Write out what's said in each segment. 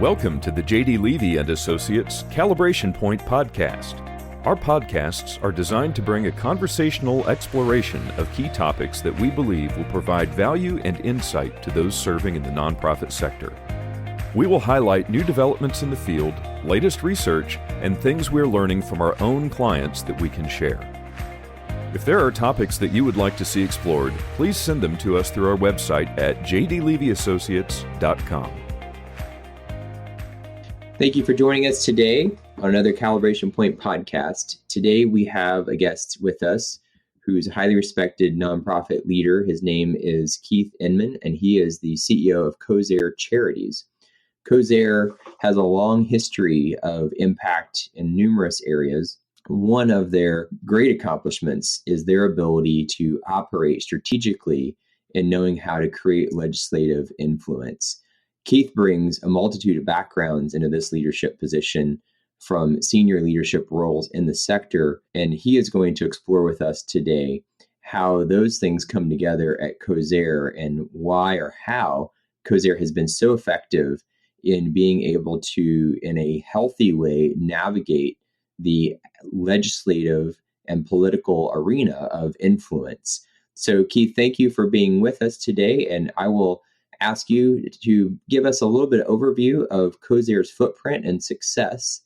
Welcome to the J.D. Levy & Associates Calibration Point Podcast. Our podcasts are designed to bring a conversational exploration of key topics that we believe will provide value and insight to those serving in the nonprofit sector. We will highlight new developments in the field, latest research, and things we're learning from our own clients that we can share. If there are topics that you would like to see explored, please send them to us through our website at jdlevyassociates.com. Thank you for joining us today on another Calibration Point podcast. Today we have a guest with us who's a highly respected nonprofit leader. His name is Keith Inman, and he is the CEO of Kosair Charities. Kosair has a long history of impact in numerous areas. One of their great accomplishments is their ability to operate strategically in knowing how to create legislative influence. Keith brings a multitude of backgrounds into this leadership position from senior leadership roles in the sector, and he is going to explore with us today how those things come together at Kosair and why or how Kosair has been so effective in being able to, in a healthy way, navigate the legislative and political arena of influence. So, Keith, thank you for being with us today, and I will ask you to give us a little bit of overview of Kosair's footprint and success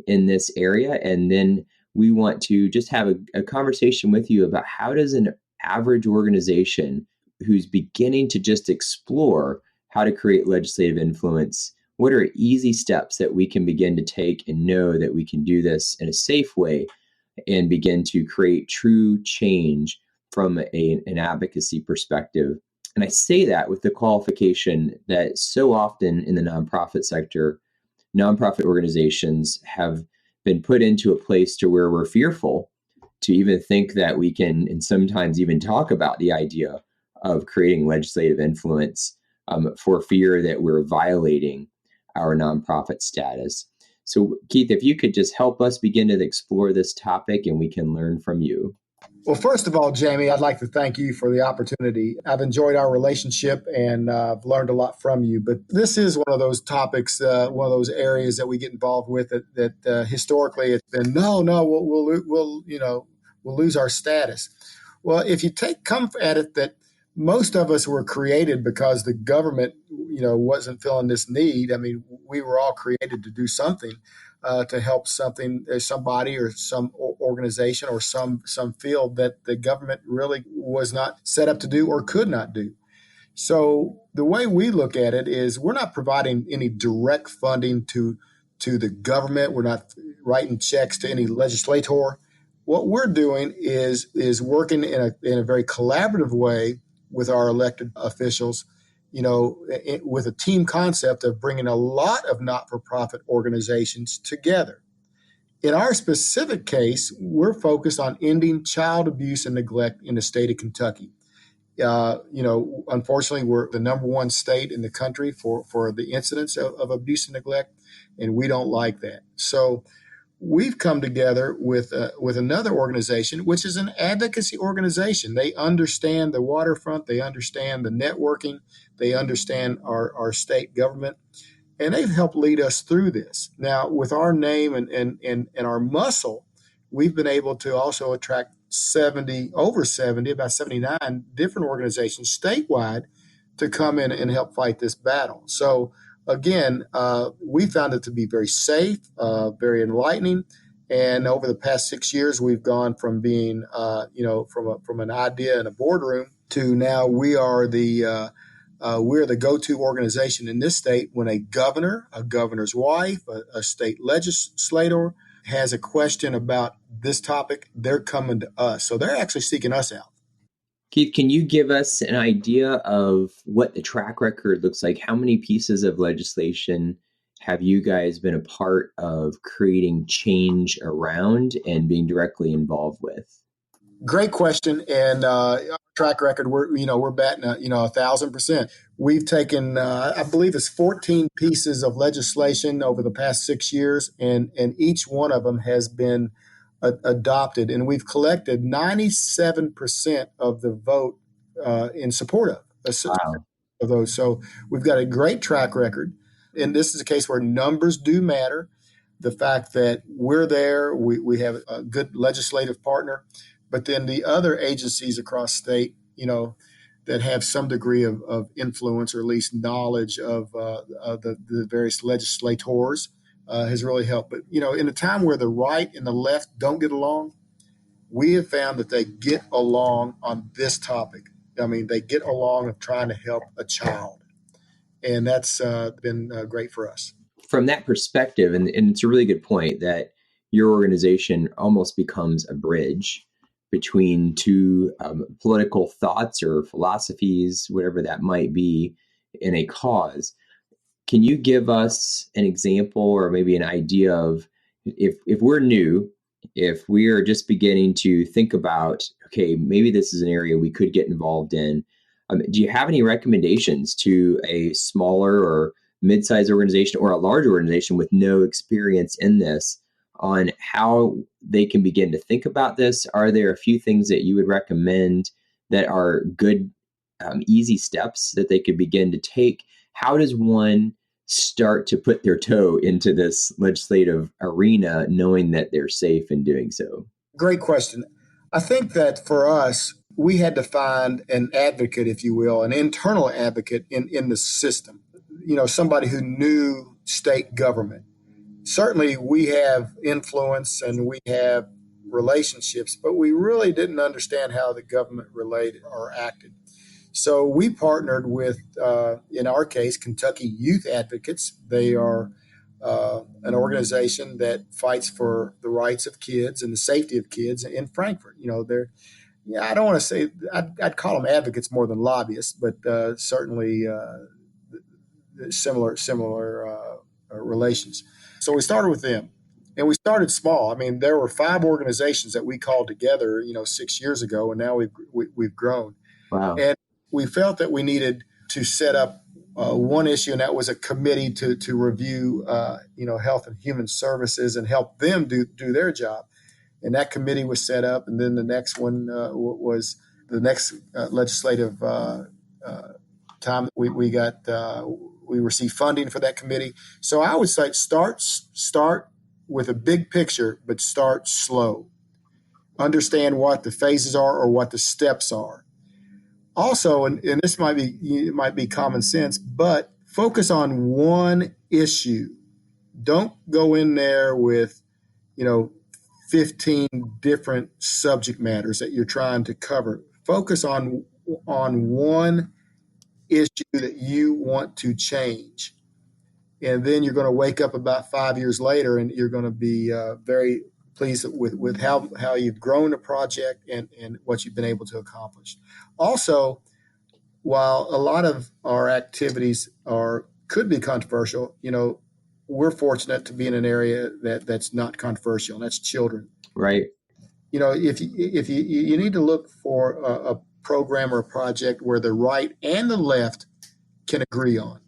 in this area. And then we want to just have a conversation with you about how does an average organization who's beginning to just explore how to create legislative influence, what are easy steps that we can begin to take and know that we can do this in a safe way and begin to create true change from an advocacy perspective. And I say that with the qualification that so often in the nonprofit sector, nonprofit organizations have been put into a place to where we're fearful to even think that we can, and sometimes even talk about the idea of creating legislative influence for fear that we're violating our nonprofit status. So, Keith, if you could just help us begin to explore this topic and we can learn from you. Well, first of all, Jamie, I'd like to thank you for the opportunity. I've enjoyed our relationship and I've learned a lot from you. But this is one of those topics, one of those areas that we get involved with that historically it's been, we'll lose our status. Well, if you come at it that most of us were created because the government, wasn't feeling this need. I mean, we were all created to do something. To help somebody or some organization or some field that the government really was not set up to do or could not do. So the way we look at it is we're not providing any direct funding to the government. We're not writing checks to any legislator. What we're doing is working in a very collaborative way with our elected officials, with a team concept of bringing a lot of not-for-profit organizations together. In our specific case, we're focused on ending child abuse and neglect in the state of Kentucky. Unfortunately, we're the number one state in the country for the incidence of abuse and neglect, and we don't like that. So we've come together with another organization, which is an advocacy organization. They understand the waterfront. They understand the networking. They understand our state government, and they've helped lead us through this. Now, with our name and our muscle, we've been able to also attract about 79 different organizations statewide to come in and help fight this battle. So again, we found it to be very safe, very enlightening. And over the past 6 years, we've gone from being, from an idea in a boardroom to now we're the go-to organization in this state when a governor, a governor's wife, a state legislator has a question about this topic, they're coming to us. So they're actually seeking us out. Keith, can you give us an idea of what the track record looks like? How many pieces of legislation have you guys been a part of creating change around and being directly involved with? Great question. And our track record, we're batting 1,000%. We've taken, I believe it's 14 pieces of legislation over the past 6 years, and each one of them has been adopted. And we've collected 97% of the vote in support of those. So we've got a great track record. And this is a case where numbers do matter. The fact that we're there, we have a good legislative partner, but then the other agencies across state, that have some degree of influence or at least knowledge of the various legislators has really helped. But, in a time where the right and the left don't get along, we have found that they get along on this topic. I mean, they get along of trying to help a child. And that's been great for us. From that perspective, and it's a really good point that your organization almost becomes a bridge between two political thoughts or philosophies, whatever that might be, in a cause. Can you give us an example or maybe an idea of if we're new, if we are just beginning to think about, okay, maybe this is an area we could get involved in, do you have any recommendations to a smaller or mid-sized organization or a large organization with no experience in this on how they can begin to think about this? Are there a few things that you would recommend that are good, easy steps that they could begin to take? How does one start to put their toe into this legislative arena knowing that they're safe in doing so? Great question. I think that for us, we had to find an advocate, if you will, an internal advocate in the system, somebody who knew state government. Certainly we have influence and we have relationships, but we really didn't understand how the government related or acted. So we partnered with, in our case, Kentucky Youth Advocates. They are an organization that fights for the rights of kids and the safety of kids in Frankfort. I don't want to say, I'd call them advocates more than lobbyists, but certainly similar relations. So we started with them, and we started small. I mean, there were 5 organizations that we called together, 6 years ago, and now we've grown. Wow. And we felt that we needed to set up one issue, and that was a committee to review, health and human services and help them do their job. And that committee was set up, and then the next one was the next legislative time that we received funding for that committee. So I would say start with a big picture, but start slow. Understand what the phases are or what the steps are. Also, and this might be common sense, but focus on one issue. Don't go in there with, 15 different subject matters that you're trying to cover. Focus on one issue that you want to change. And then you're going to wake up about 5 years later and you're going to be very pleased with how you've grown the project and what you've been able to accomplish. Also, while a lot of our activities could be controversial, we're fortunate to be in an area that's not controversial, and that's children. Right. If you need to look for a program or a project where the right and the left can agree on,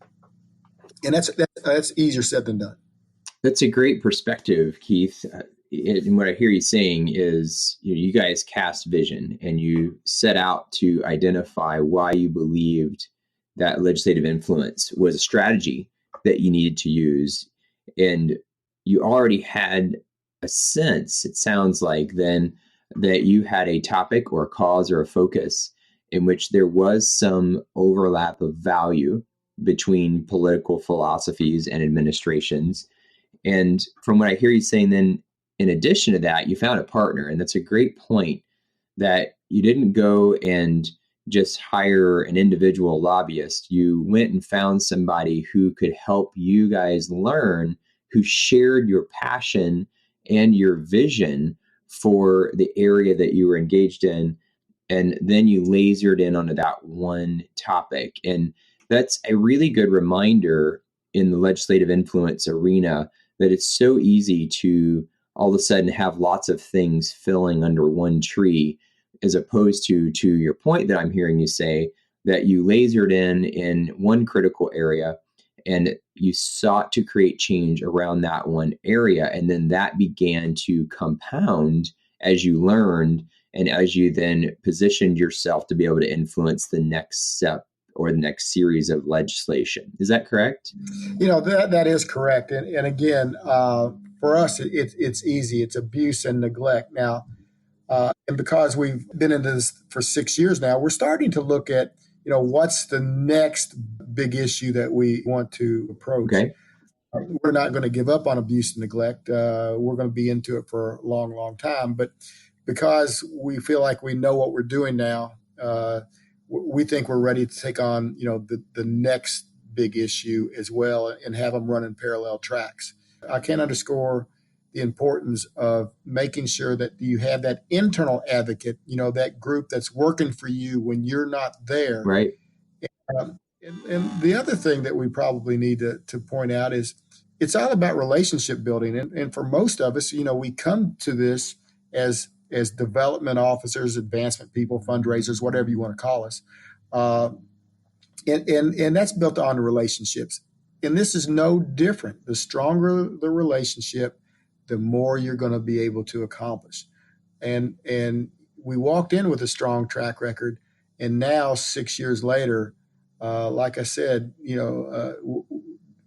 and that's easier said than done. That's a great perspective, Keith. And what I hear you saying is, you guys cast vision and you set out to identify why you believed that legislative influence was a strategy that you needed to use. And you already had a sense, it sounds like then, that you had a topic or a cause or a focus in which there was some overlap of value between political philosophies and administrations. And from what I hear you saying, then, in addition to that, you found a partner. And that's a great point, that you didn't go and just hire an individual lobbyist. You went and found somebody who could help you guys learn, who shared your passion and your vision for the area that you were engaged in. And then you lasered in onto that one topic. And that's a really good reminder in the legislative influence arena that it's so easy to all of a sudden have lots of things filling under one tree, as opposed to your point that I'm hearing you say, that you lasered in one critical area and you sought to create change around that one area. And then that began to compound as you learned and as you then positioned yourself to be able to influence the next step or the next series of legislation. Is that correct? That is correct. And again, for us, it's easy. It's abuse and neglect. Now, and because we've been into this for 6 years now, we're starting to look at, what's the next big issue that we want to approach. Okay. We're not going to give up on abuse and neglect. We're going to be into it for a long, long time. But because we feel like we know what we're doing now, we think we're ready to take on, the next big issue as well and have them run in parallel tracks. I can't underscore the importance of making sure that you have that internal advocate, that group that's working for you when you're not there. Right. And the other thing that we probably need to point out is it's all about relationship building. And for most of us, we come to this as development officers, advancement people, fundraisers, whatever you want to call us. And that's built on relationships. And this is no different. The stronger the relationship, the more you're going to be able to accomplish. And we walked in with a strong track record. And now 6 years later, like I said,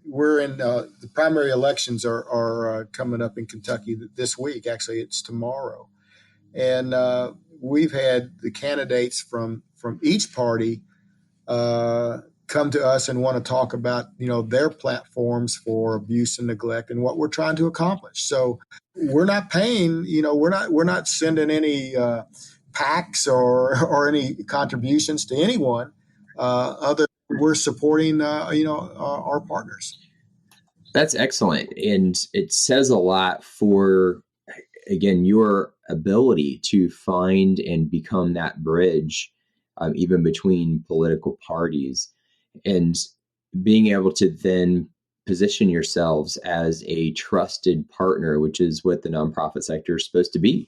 we're in the primary elections are coming up in Kentucky this week. Actually, it's tomorrow. And we've had the candidates from each party come to us and want to talk about, their platforms for abuse and neglect and what we're trying to accomplish. So we're not paying, we're not sending any PACs or any contributions to anyone other than we're supporting, our partners. That's excellent. And it says a lot for, again, your ability to find and become that bridge, even between political parties, and being able to then position yourselves as a trusted partner, which is what the nonprofit sector is supposed to be,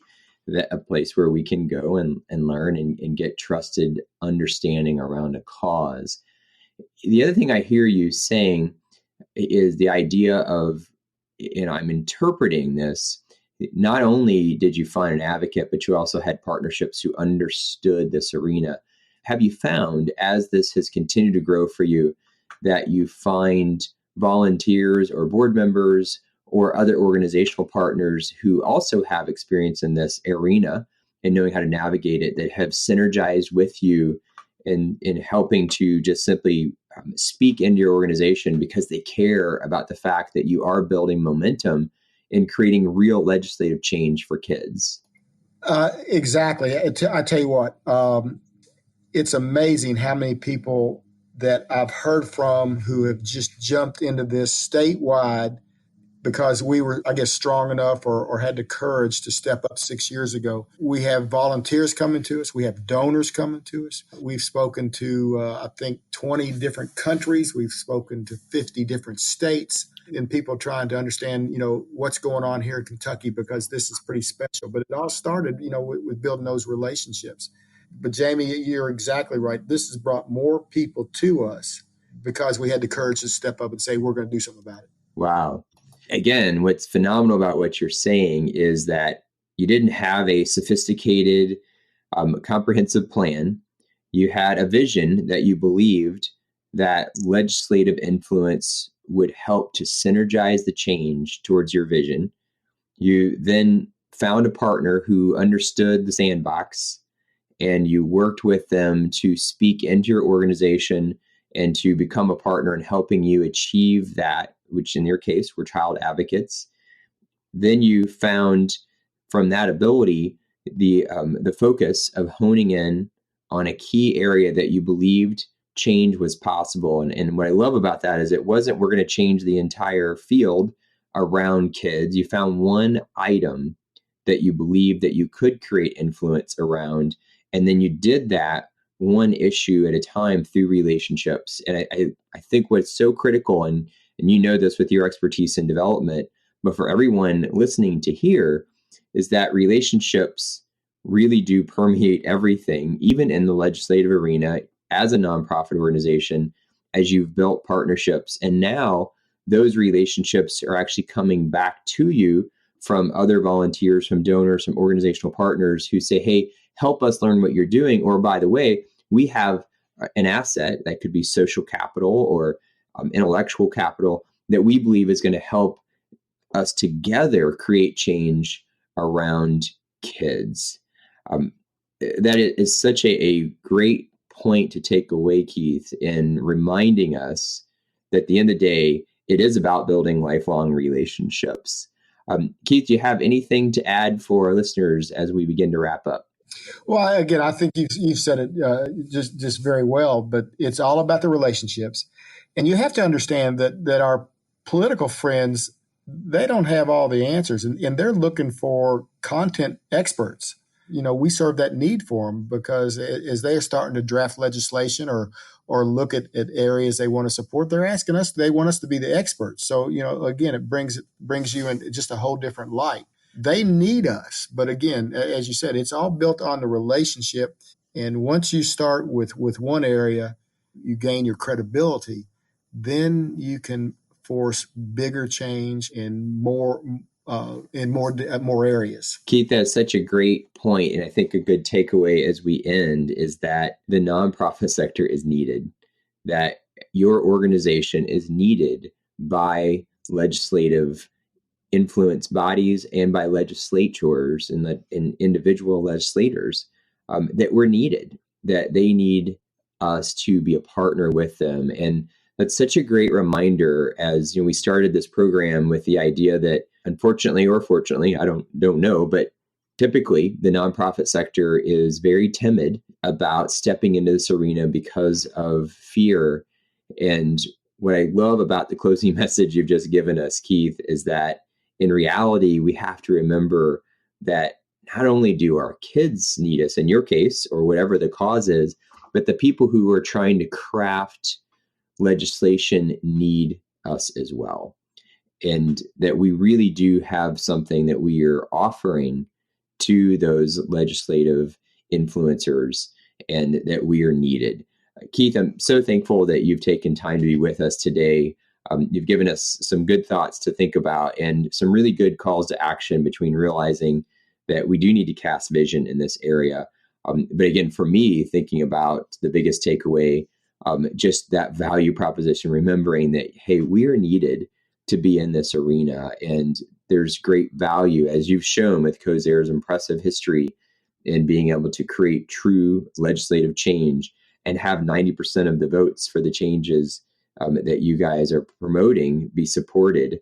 a place where we can go and learn and get trusted understanding around a cause. The other thing I hear you saying is the idea of, I'm interpreting this, not only did you find an advocate, but you also had partnerships who understood this arena. Have you found, as this has continued to grow for you, that you find volunteers or board members or other organizational partners who also have experience in this arena and knowing how to navigate it, that have synergized with you in helping to just simply speak into your organization because they care about the fact that you are building momentum in creating real legislative change for kids? Exactly. I tell you what, it's amazing how many people that I've heard from who have just jumped into this statewide because we were, I guess, strong enough or had the courage to step up 6 years ago. We have volunteers coming to us. We have donors coming to us. We've spoken to, I think, 20 different countries. We've spoken to 50 different states, and people trying to understand, what's going on here in Kentucky, because this is pretty special. But it all started, with building those relationships. But Jamie, you're exactly right. This has brought more people to us because we had the courage to step up and say, we're going to do something about it. Wow. Again, what's phenomenal about what you're saying is that you didn't have a sophisticated, comprehensive plan. You had a vision that you believed that legislative influence would help to synergize the change towards your vision. You then found a partner who understood the sandbox, and you worked with them to speak into your organization and to become a partner in helping you achieve that, which in your case were child advocates. Then you found from that ability the focus of honing in on a key area that you believed change was possible. And what I love about that is it wasn't, we're going to change the entire field around kids. You found one item that you believed that you could create influence around. And then you did that one issue at a time through relationships. And I think what's so critical, and you know this with your expertise in development, but for everyone listening to hear, is that relationships really do permeate everything, even in the legislative arena, as a nonprofit organization, as you've built partnerships. And now those relationships are actually coming back to you from other volunteers, from donors, from organizational partners who say, hey, help us learn what you're doing. Or by the way, we have an asset that could be social capital or intellectual capital that we believe is going to help us together create change around kids. That is such a great point to take away, Keith, in reminding us that at the end of the day, it is about building lifelong relationships. Keith, do you have anything to add for our listeners as we begin to wrap up? Well, again, I think you've said it just very well, but it's all about the relationships. And you have to understand that our political friends, they don't have all the answers, and they're looking for content experts. We serve that need for them because as they're starting to draft legislation or look at areas they want to support, they're asking us, they want us to be the experts. So, again, it brings you in just a whole different light. They need us. But again, as you said, it's all built on the relationship. And once you start with one area, you gain your credibility, then you can force bigger change in more areas. Keith, that's such a great point. And I think a good takeaway as we end is that the nonprofit sector is needed, that your organization is needed by legislative influence bodies and by legislators and individual legislators, that we're needed, that they need us to be a partner with them. And that's such a great reminder as we started this program with the idea that unfortunately or fortunately, I don't know, but typically the nonprofit sector is very timid about stepping into this arena because of fear. And what I love about the closing message you've just given us, Keith, is that in reality, we have to remember that not only do our kids need us, in your case, or whatever the cause is, but the people who are trying to craft legislation need us as well. And that we really do have something that we are offering to those legislative influencers and that we are needed. Keith, I'm so thankful that you've taken time to be with us today. You've given us some good thoughts to think about and some really good calls to action between realizing that we do need to cast vision in this area. But again, for me, thinking about the biggest takeaway, just that value proposition, remembering that, hey, we are needed to be in this arena. And there's great value, as you've shown with Kosair's impressive history in being able to create true legislative change and have 90% of the votes for the changes that you guys are promoting be supported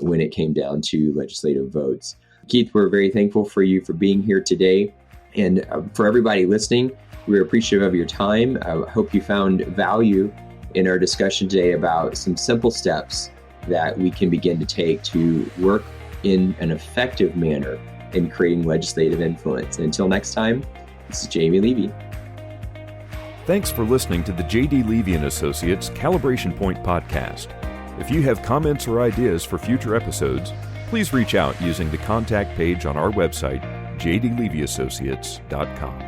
when it came down to legislative votes. Keith, we're very thankful for you for being here today. And for everybody listening, we're appreciative of your time. I hope you found value in our discussion today about some simple steps that we can begin to take to work in an effective manner in creating legislative influence. And until next time, this is Jamie Levy. Thanks for listening to the J.D. Levy & Associates Calibration Point Podcast. If you have comments or ideas for future episodes, please reach out using the contact page on our website, jdlevyassociates.com.